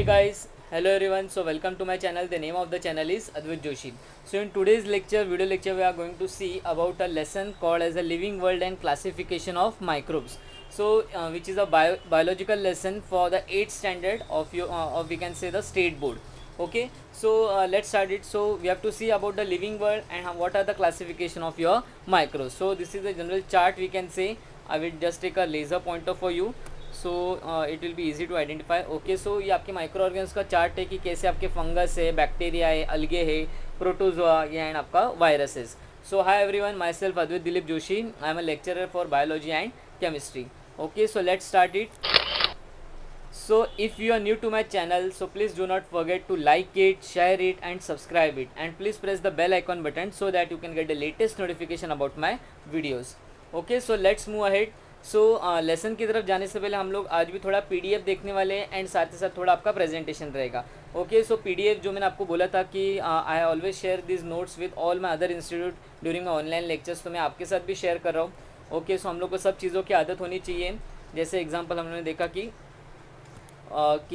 Hey guys, hello everyone. So welcome to my channel. The name of the channel is Advait Joshi. So in today's video lecture, we are going to see about a lesson called as a living world and classification of microbes. So which is a biological lesson for the 8th standard of your of we can say the state board. Okay, so let's start it. So we have to see about the living world and what are the classification of your microbes. So this is the general chart we can say. I will just take a laser pointer for you. So it will be easy to identify. Okay, so ये आपके micro organs का chart है कि कैसे आपके fungus है, bacteria है, अलगे है, प्रोटोजोआ या एंड आपका viruses. So hi everyone, myself Advait Dilip Joshi. I am a lecturer for biology and chemistry. Okay, so let's start it. So if you are new to my channel, so please do not forget to like it, share it and subscribe it, and please press the bell icon button so that you can get the latest notification about my videos. Okay, so let's move ahead. So lesson की तरफ जाने से पहले हम लोग आज भी थोड़ा पीडीएफ देखने वाले हैं एंड साथ ही साथ थोड़ा आपका प्रेजेंटेशन रहेगा. ओके, सो पीडीएफ जो मैंने आपको बोला था कि I always share this notes with all my other institute during my online lectures, तो मैं आपके साथ भी शेयर कर रहा हूँ. ओके, सो हम लोग को सब चीज़ों की आदत होनी चाहिए. जैसे एग्जाम्पल हमने देखा कि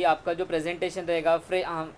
आपका जो प्रेजेंटेशन रहेगा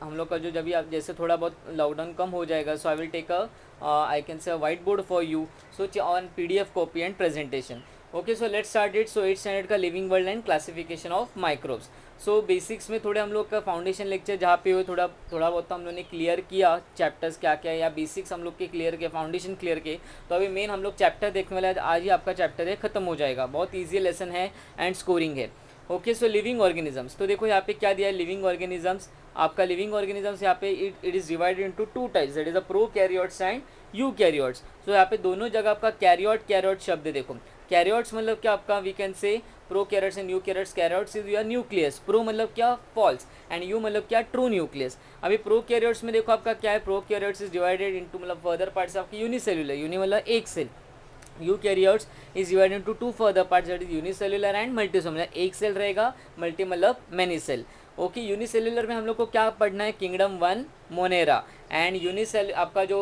हम लोग का जो जब भी आप जैसे थोड़ा बहुत लॉकडाउन कम हो जाएगा, so I will take I can say white board for you, so on PDF copy and presentation. Okay, so let's start it. So 8th standard का living world and classification of microbes. So basics में थोड़े हम लोग का foundation lecture जहाँ पे हुए थोड़ा बहुत हम लोगों ने क्लियर किया चैप्टर्स क्या क्या है या बेसिक्स हम लोग के क्लियर किया, फाउंडेशन क्लियर किए. तो अभी मेन हम लोग चैप्टर देखने वाले आज ही आपका चैप्टर है ख़त्म हो जाएगा. बहुत ईजी लेसन है एंड स्कोरिंग है. Okay, so living organisms. तो देखो यहाँ पे क्या दिया है लिविंग ऑर्गेनिजम्स. आपका लिविंग ऑर्गेनिजम्स यहाँ पे it is divided into 2 types, that is a prokaryotes and eukaryotes. So यहाँ पे दोनों जगह आपका कैरियोट शब्द देखो. कैरियोट्स मतलब क्या आपका we can say prokaryotes and eukaryotes. Karyotes is your nucleus. Pro मतलब क्या फॉल्स एंड यू मतलब क्या ट्रू न्यूक्लियस. अभी प्रोकैरियोट्स में देखो आपका क्या है, प्रोकैरियोट्स इज डिवाइडेड इनटू मतलब फर्दर पार्ट्स आपकी यूनिसेल्युलर. यूनि मतलब एक cell. Eukaryotes is divided into 2 further parts that is unicellular and multicell. मतलब एक सेल रहेगा, मल्टी मतलब मेनी सेल. ओके, यूनिसेल्युलर में हम लोग को क्या पढ़ना है, किंगडम 1 मोनेरा. एंड यूनिसेल आपका जो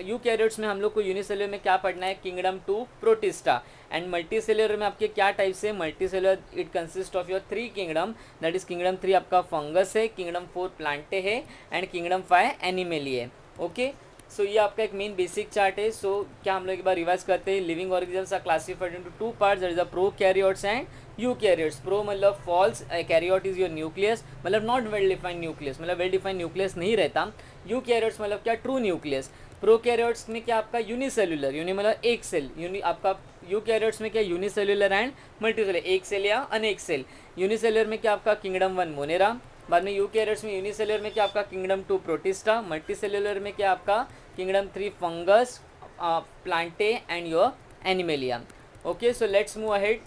यूकैरियोट्स में हम लोग को यूनिसेल्युलर में क्या पढ़ना है, किंगडम 2 प्रोटिस्टा. एंड मल्टीसेल्युलर में आपके क्या टाइप्स है, multicellular it consist of your 3 kingdom, that is kingdom 3 आपका फंगस है, किंगडम 4 प्लांटे है एंड किंगडम 5 एनिमली है. ओके, सो ये आपका एक मेन बेसिक चार्ट है. सो क्या हम लोग एक बार रिवाइज करते हैं. Living organisms are classified into 2 parts, that is a prokaryotes and eukaryotes. Pro मतलब false, karyote is your nucleus मतलब नॉट वेल डिफाइंड न्यूक्लियस, मतलब वेल डिफाइंड न्यूक्लियस नहीं रहता. यूकैरियोट्स मतलब क्या ट्रू न्यूक्लियस. प्रोकैरियोट्स में क्या आपका यूनिसेल्युलर, यूनि मतलब एक सेल. आपका यूकैरियोट्स में क्या यूनिसेल्युलर एंड मल्टीसेलुलर, एक सेल या अनेक सेल. यूनिसेल्युलर में क्या आपका किंगडम 1 मोनेरा. बाद में यूकैरियोट्स में यूनिसेल्युलर में क्या आपका किंगडम 2 प्रोटिस्टा. मल्टीसेल्युलर में क्या आपका kingdom 3 fungus, Plantae and your animalia. Okay, so let's move ahead.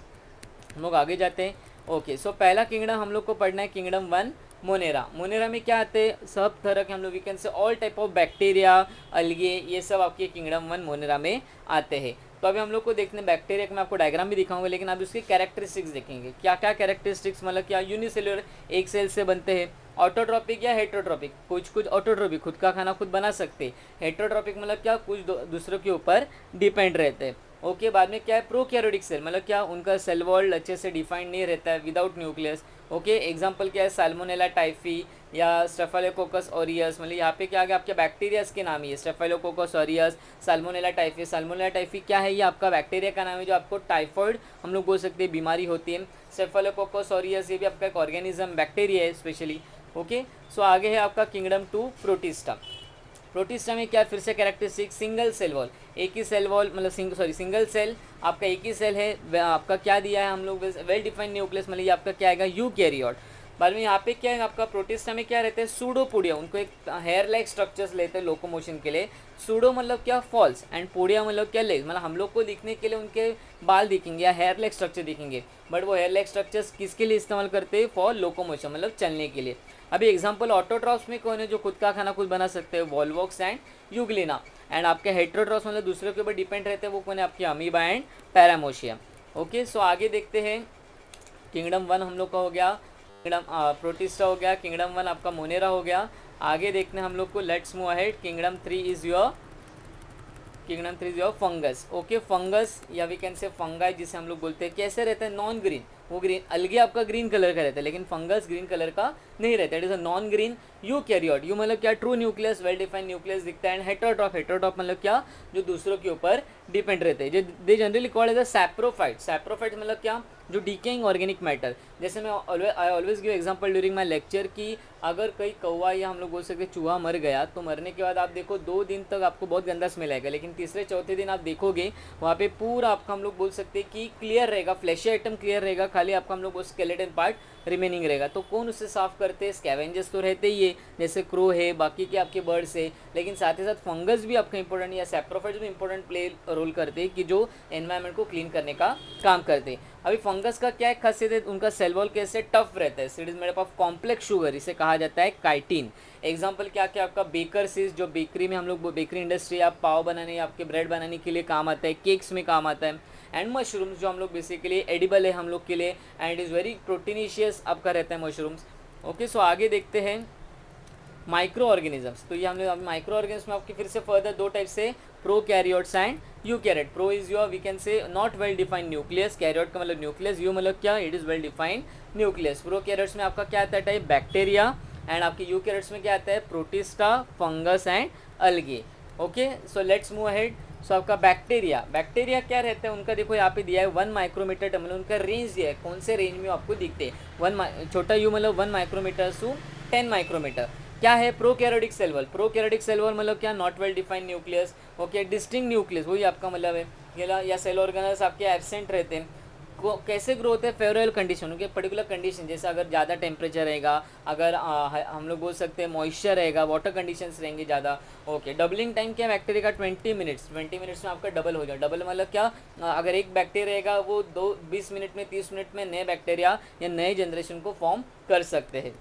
हम लोग आगे जाते हैं. ओके, सो पहला किंगडम हम लोग को पढ़ना है किंगडम 1 मोनेरा. मोनेरा में क्या आते हैं, सब तरह के हम लोग we can say all type of bacteria, algae, ये सब आपके किंगडम 1 मोनेरा में आते हैं. तो अभी हम लोग को देखने बैक्टीरिया का मैं आपको डायग्राम भी दिखाऊंगा, लेकिन आप उसकी कैरेक्टरिस्टिक्स देखेंगे. क्या क्या कैरेक्टरिस्टिक्स मतलब क्या यूनिसेल्युलर एक सेल से बनते हैं. ऑटोट्रॉपिक या हेट्रोट्रॉपिक, कुछ ऑटोट्रॉपिक खुद का खाना खुद बना सकते. हेट्रोट्रॉपिक मतलब क्या कुछ दूसरों के ऊपर डिपेंड रहते हैं. ओके, बाद में क्या है प्रोकैरियोटिक सेल मतलब क्या उनका सेल वॉल अच्छे से डिफाइंड नहीं रहता है, विदाउट न्यूक्लियस. ओके, एग्जांपल क्या है साल्मोनेला टाइफी या स्टेफिलोकोकस ऑरियस. मतलब यहाँ पे क्या आ गया आपके बैक्टीरियाज के नाम ही है, staphylococcus aureus, salmonella typhi. Salmonella typhi क्या है, ये आपका बैक्टीरिया का नाम है जो आपको टाइफॉइड हम लोग बोल सकते हैं बीमारी होती है. स्टेफिलोकोकस ऑरियस ये भी आपका एक ऑर्गेनिज्म बैक्टीरिया है स्पेशली. ओके, सो आगे है आपका किंगडम 2 प्रोटिस्टा. प्रोटिस्टा में क्या फिर से कैरेक्टरिस्टिक, सिंगल सेल वॉल, एक ही सेल वॉल मतलब सिंगल सेल आपका एक ही सेल है. आपका क्या दिया है हम लोग वेल डिफाइंड न्यूक्लियस, मतलब ये आपका क्या आएगा यूकैरियोट. बाद में यहाँ पे क्या है आपका प्रोटिस्टा में क्या रहते हैं सूडोपोडिया. उनको एक हेयर लाइक स्ट्रक्चर्स लेते हैं लोकोमोशन के लिए. सूडो मतलब क्या फॉल्स एंड पोडिया मतलब क्या लेग्स, मतलब हम लोग को दिखने के लिए उनके बाल दिखेंगे या हेयर लाइक स्ट्रक्चर दिखेंगे, बट वो हेयर लाइक स्ट्रक्चर्स किसके लिए इस्तेमाल करते हैं, फॉर लोकोमोशन मतलब चलने के लिए. अभी एग्जांपल ऑटोट्रॉप्स में कौन है जो खुद का खाना खुद बना सकते हैं, वॉल्वॉक्स एंड यूग्लिना. एंड आपके हेट्रोट्रॉप्स मतलब दूसरे के ऊपर डिपेंड रहते हैं, वो कौन है आपके अमीबा एंड पैरामोशिया. ओके, सो आगे देखते हैं. किंगडम 1 हम लोग का हो गया, किंगडम प्रोटिस्टा हो गया, किंगडम 1 आपका मोनेरा हो गया. आगे देखते हैं हम लोग को, let's move ahead. Kingdom 3 is your fungus. Okay, fungus या वी कैन से फंगाई जिसे हम लोग बोलते हैं. कैसे रहते हैं, नॉन ग्रीन वो ग्रीन, अलगे आपका ग्रीन कलर का रहता है लेकिन फंगस ग्रीन कलर का नहीं रहता, it is a non green eukaryote. You मतलब क्या, true nucleus, well defined nucleus दिखता है। एंड हेटेरोट्रॉफ, हेटेरोट्रॉफ मतलब क्या, जो दूसरों के ऊपर डिपेंड रहते हैं। They generally called as a saprophyte. Saprophyte मतलब क्या, जो डिकेइंग ऑर्गेनिक मैटर। जैसे मैं I always give example during my lecture कि अगर कहीं कौवा या हम लोग बोल सकते चूहा मर गया, तो मरने के बाद आप देखो 2 दिन तक आपको बहुत गंदा स्मेल आएगा, लेकिन तीसरे चौथे दिन आप देखोगे वहाँ पे पूरा आपका हम लोग बोल सकते हैं कि क्लियर रहेगा, फ्लैशी आइटम क्लियर रहेगा, खाली आपका हम लोग वो स्केलेटन पार्ट रिमेनिंग रहेगा। तो कौन उसे साफ करते हैं, स्कैवेंजर्स तो रहते ही है, जैसे क्रो है, बाकी के आपके बर्ड्स है, लेकिन साथ ही साथ फंगस भी आपका इंपॉर्टेंट या सैप्रोफाइट्स भी इंपॉर्टेंट प्ले रोल करते हैं कि जो एनवायरनमेंट को क्लीन करने का काम करते हैं। अभी फंगस का क्या खासियत है, उनका सेल वॉल कैसे टफ रहता है, it is made up of complex sugar, इसे कहा जाता है काइटिन। एग्जांपल क्या क्या आपका बेकर सीज, जो बेकरी में हम लोग बेकरी इंडस्ट्री आप पाव बनाने या आपके ब्रेड बनाने के लिए काम आता है, केक्स में काम आता है। एंड मशरूम्स जो हम लोग बेसिकली एडिबल है हम लोग के लिए, एंड इज़ वेरी प्रोटीनिशियस आपका रहता है मशरूम्स। ओके, सो आगे देखते हैं माइक्रो ऑर्गेनिजम्स। तो ये हमने माइक्रो ऑर्गेनिज्म में आपकी फिर से फर्दर 2 टाइप से, prokaryotes and eukaryote. Pro is your we can say not well defined nucleus, karyote का मतलब न्यूक्लियस, यू मतलब क्या, it is well defined nucleus. Prokaryotes में आपका क्या आता है टाइप, बैक्टीरिया, एंड आपके यूकैरियोट्स में क्या आता है, protista, fungus and algae. Okay, so let's move ahead. So आपका बैक्टीरिया, बैक्टीरिया क्या रहता है उनका, देखो यहाँ पे दिया है 1 माइक्रोमीटर टर्मिनल, उनका रेंज दिया है, कौन से रेंज में आपको दिखते हैं, छोटा यू मतलब 1 माइक्रोमीटर टू 10 माइक्रोमीटर। क्या है, prokaryotic cell wall. Prokaryotic cell wall मतलब क्या, not well defined nucleus. Okay, distinct nucleus, वही आपका मतलब है, या सेल ऑर्गेनल्स आपके एब्सेंट रहते हैं। कैसे ग्रो होते हैं, फेवरेबल कंडीशन, उनके पर्टिकुलर कंडीशन, जैसे अगर ज़्यादा टेम्परेचर रहेगा, अगर हम लोग बोल सकते हैं मॉइस्चर रहेगा, वाटर कंडीशंस रहेंगे ज़्यादा। ओके, डबलिंग टाइम क्या बैक्टीरिया का, 20 मिनट्स, 20 मिनट्स में आपका डबल हो जाए। डबल मतलब क्या, अगर एक बैक्टीरिया रहेगा वो 20 मिनट में, 30 मिनट में नए बैक्टीरिया या नए जनरेशन को फॉर्म कर सकते हैं।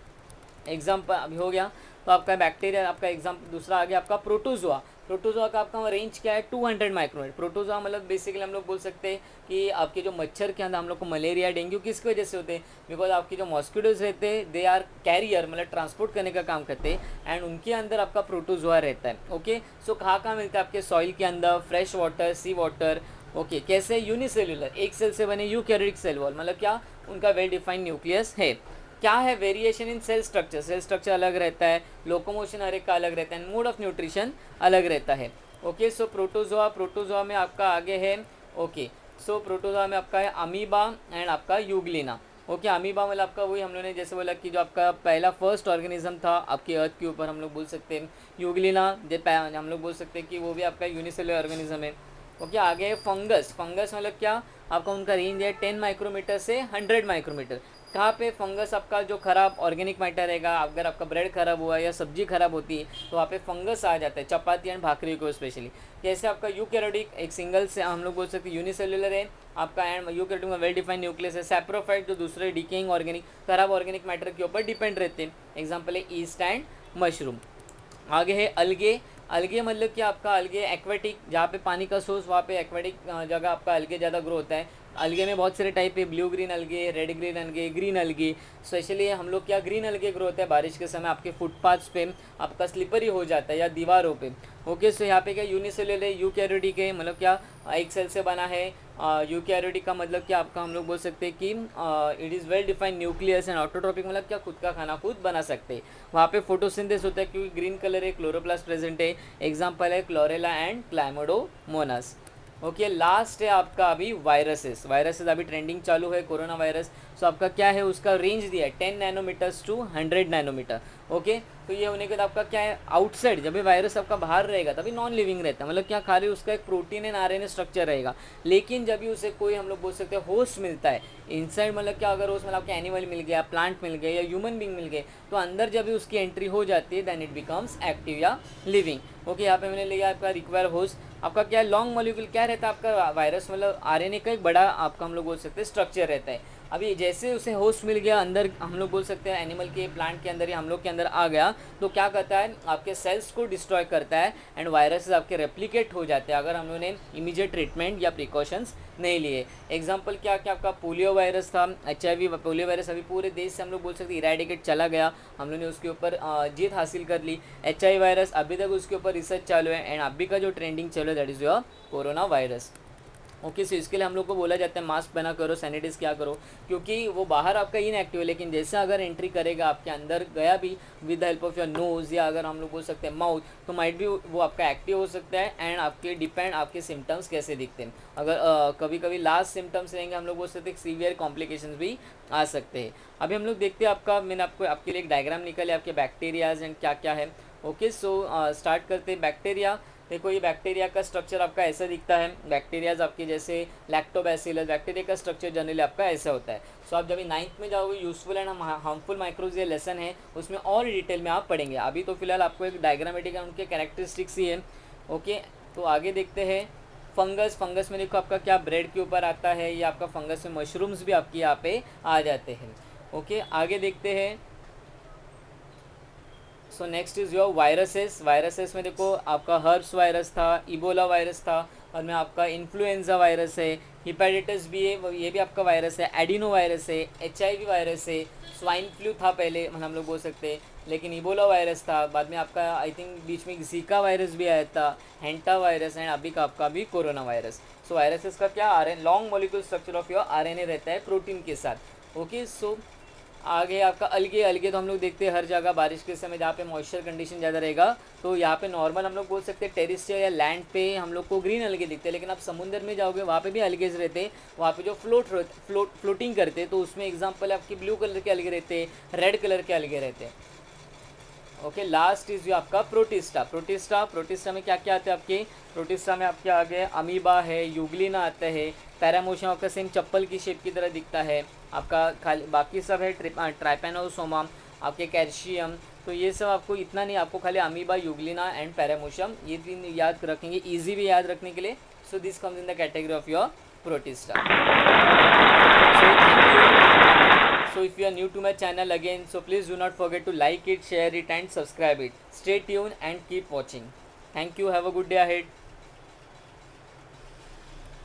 एग्जाम्पल अभी हो गया, तो आपका बैक्टीरिया, आपका एग्जाम्पल दूसरा आ गया आपका प्रोटोजोआ। प्रोटोजोआ का आपका रेंज क्या है, 200 माइक्रोमीटर। प्रोटोजोआ मतलब बेसिकली हम लोग बोल सकते हैं कि आपके जो मच्छर के अंदर हम लोग को मलेरिया, डेंगू किसकी वजह से होते हैं, बिकॉज आपके जो मॉस्किटोज रहते हैं दे आर कैरियर, मतलब ट्रांसपोर्ट करने का काम करते हैं, एंड उनके अंदर आपका प्रोटोजोआ रहता है। ओके, सो कहाँ मिलता है, आपके सॉइल के अंदर, फ्रेश वाटर, सी वाटर। ओके, कैसे, यूनिसेल्युलर, एक सेल से बने यूकैरियोटिक सेल वॉल, मतलब क्या, उनका वेल डिफाइंड न्यूक्लियस है। क्या है, variation in cell structure, cell structure अलग रहता है, लोकोमोशन हर एक का अलग रहता है, मोड ऑफ न्यूट्रिशन अलग रहता है। ओके, सो प्रोटोजोआ, प्रोटोजोआ में आपका आगे है, ओके, सो प्रोटोजोआ में आपका है अमीबा एंड आपका यूग्लिना। ओके, अमीबा मतलब आपका वही हम लोगों ने जैसे बोला कि जो आपका पहला फर्स्ट ऑर्गेनिज्म था आपके अर्थ के ऊपर, हम लोग बोल सकते हैं यूग्लिना, हम लोग बोल सकते हैं कि वो भी आपका यूनिसेलुलर ऑर्गेनिज्म है। ओके, आगे है फंगस। फंगस मतलब क्या, आपका उनका रेंज है 10 माइक्रोमीटर से 100 माइक्रोमीटर। कहाँ पे, फंगस आपका जो खराब ऑर्गेनिक मैटर रहेगा, अगर आपका ब्रेड खराब हुआ या सब्जी खराब होती है तो वहाँ पे फंगस आ जाता है, चपाती एंड भाकरी को स्पेशली। जैसे आपका यूकैरियोटिक एक सिंगल से हम लोग बोल सकते हैं यूनिसेल्युलर है आपका, एंड यूकैरियोटिक में वेल डिफाइंड न्यूक्लियस है। सैप्रोफाइट जो दूसरे डिकेइंग ऑर्गेनिक खराब ऑर्गेनिक मैटर के ऊपर डिपेंड रहते हैं, एग्जाम्पल है ईस्ट एंड मशरूम। आगे है अलगे। अलगे मतलब कि आपका अलगे एक्वेटिक, जहाँ पे पानी का सोर्स वहाँ पे एक्वेटिक जगह आपका अलगे ज़्यादा ग्रो होता है। अलगे में बहुत सारे टाइप है, ब्लू ग्रीन अलगे, रेड ग्रीन अलगे, ग्रीन अलगे। स्पेशली हम लोग क्या, ग्रीन अलगे ग्रो होता है बारिश के समय आपके फुटपाथ्स पे, आपका स्लिपरी हो जाता है या दीवारों पे। ओके, सो यहाँ पे क्या, यूनिसेल्युलर यूकैरियोटिक है, मतलब क्या एक सेल से बना है। यूकैरियोटिक का मतलब क्या, आपका हम लोग बोल सकते हैं कि it is well defined nucleus, and autotrophic मतलब क्या, खुद का खाना खुद बना सकते हैं। वहाँ पे फोटोसिंथेसिस होता है क्योंकि ग्रीन कलर है, क्लोरोप्लास्ट प्रेजेंट है, एग्जाम्पल है क्लोरेला एंड क्लाइमोडोमोनास। ओके, लास्ट है आपका अभी वायरसेस। वायरसेस अभी ट्रेंडिंग चालू है, कोरोना वायरस। सो आपका क्या है, उसका रेंज दिया है 10 नैनोमीटर्स टू 100 नैनोमीटर। ओके, तो ये होने के बाद आपका क्या है, आउटसाइड जब भी वायरस आपका बाहर रहेगा तभी नॉन लिविंग रहता है, मतलब क्या, खाली उसका एक प्रोटीन एंड आरएनए स्ट्रक्चर रहेगा। लेकिन जब भी उसे कोई हम लोग बोल सकते हैं होस्ट मिलता है इनसाइड, मतलब क्या, अगर उसमें आपके एनिमल मिल गया, प्लांट मिल गया या ह्यूमन बींग मिल गए, तो अंदर जब भी उसकी एंट्री हो जाती है देन इट बिकम्स एक्टिव या लिविंग। ओके, यहाँ पे मैंने लिया आपका रिक्वायर होस्ट। आपका क्या है, लॉन्ग मॉलिक्यूल क्या रहता है आपका वायरस, मतलब आरएनए का एक बड़ा आपका हम लोग बोल सकते हैं स्ट्रक्चर रहता है। अभी जैसे उसे होस्ट मिल गया अंदर, हम लोग बोल सकते हैं एनिमल के, प्लांट के अंदर या हम लोग के अंदर आ गया, तो क्या करता है, आपके सेल्स को डिस्ट्रॉय करता है एंड वायरसेस आपके रेप्लिकेट हो जाते हैं अगर हम लोगों ने इमीडिएट ट्रीटमेंट या प्रिकॉशंस नहीं लिए। एग्जाम्पल क्या क्या, आपका पोलियो वायरस था, HIV पोलियो वायरस अभी पूरे देश से हम लोग बोल सकते हैं इरेडिकेट चला गया, हम लोग ने उसके ऊपर जीत हासिल कर ली। HIV वायरस अभी तक उसके ऊपर रिसर्च चालू है, एंड अभी का जो ट्रेंडिंग चालू है that is your corona virus. Okay so इसके लिए हम लोग को बोला जाता है मास्क पहना करो, सैनिटाइज क्या करो, क्योंकि वो बाहर आपका इनएक्टिव है, लेकिन जैसे अगर एंट्री करेगा आपके अंदर गया भी with the help of your nose या अगर हम लोग बोल सकते हैं माउथ, तो माइट भी वो आपका एक्टिव हो सकता है। एंड आपके डिपेंड आपके सिम्टम्स कैसे दिखते हैं, अगर कभी कभी लास्ट सिम्टम्स रहेंगे हम लोग बोल सकते हैं सीवियर कॉम्प्लिकेशंस भी आ सकते हैं। अभी हम लोग देखते हैं आपका, मैंने आपके लिए एक डायग्राम निकाले आपके बैक्टीरियाज एंड क्या क्या है। ओके सो स्टार्ट करते हैं। बैक्टीरिया, देखो ये बैक्टीरिया का स्ट्रक्चर आपका ऐसा दिखता है। बैक्टीरियाज आपके जैसे लैक्टोबैसिलस, बैक्टीरिया का स्ट्रक्चर जनरली आपका ऐसा होता है। सो आप जब 9th में जाओगे यूजफुल एंड हार्मफुल माइक्रोब्स ये लेसन है, उसमें और डिटेल में आप पढ़ेंगे। अभी तो फिलहाल आपको एक डायग्रामेटिक उनके कैरेक्टरिस्टिक्स ही है। ओके तो आगे देखते हैं फंगस। फंगस में देखो आपका क्या ब्रेड के ऊपर आता है, ये आपका फंगस में मशरूम्स भी आपके यहाँ पे आ जाते हैं। ओके आगे देखते हैं। So next is your viruses. Viruses में देखो आपका हर्ब्स वायरस था, इबोला वायरस था, और में आपका इन्फ्लुएंजा वायरस है, हिपेटाइटिस बी है, ये भी आपका वायरस है, एडिनो वायरस है, HIV वायरस है, स्वाइन फ्लू था पहले हम लोग बोल सकते हैं, लेकिन इबोला वायरस था, बाद में आपका आई थिंक बीच में जीका वायरस भी आया था, हेंटा वायरस, एंड अभी का आपका भी कोरोना वायरस। सो वायरसेस का क्या long molecule structure of your RNA रहता है प्रोटीन के साथ। ओके सो आगे आपका अलगे। अलगे तो हम लोग देखते हैं हर जगह बारिश के समय जहाँ पे मॉइस्चर कंडीशन ज़्यादा रहेगा, तो यहाँ पे नॉर्मल हम लोग बोल सकते हैं टेरिस्ट्रियल या लैंड पे हम लोग को ग्रीन अलगे दिखते हैं, लेकिन आप समुद्र में जाओगे वहाँ पे भी अलगेज रहते हैं, वहाँ पे जो फ्लोटिंग करते हैं, तो उसमें एग्जाम्पल आपकी ब्लू कलर के अलगे रहते हैं, रेड कलर के अलगे रहते हैं। ओके लास्ट इज जो आपका प्रोटिस्टा। प्रोटिस्टा में क्या क्या आता है आपके, प्रोटिस्टा में आपके आगे अमीबा है, यूग्लिना आता है, पैरामोशियम आपका सेम चप्पल की शेप की तरह दिखता है आपका, खाली बाकी सब है ट्राइपैनोसोमा, आपके कैल्शियम। तो ये सब आपको इतना नहीं, आपको खाली अमीबा, यूग्लिना एंड पैरामोशियम ये तीन याद रखेंगे, ईजी भी याद रखने के लिए। So this comes in the category of your protista. So thank you. So if you are new to my channel again, so please do not forget to like it, share it and subscribe it. Stay tuned and keep watching. Thank you. Have a good day ahead.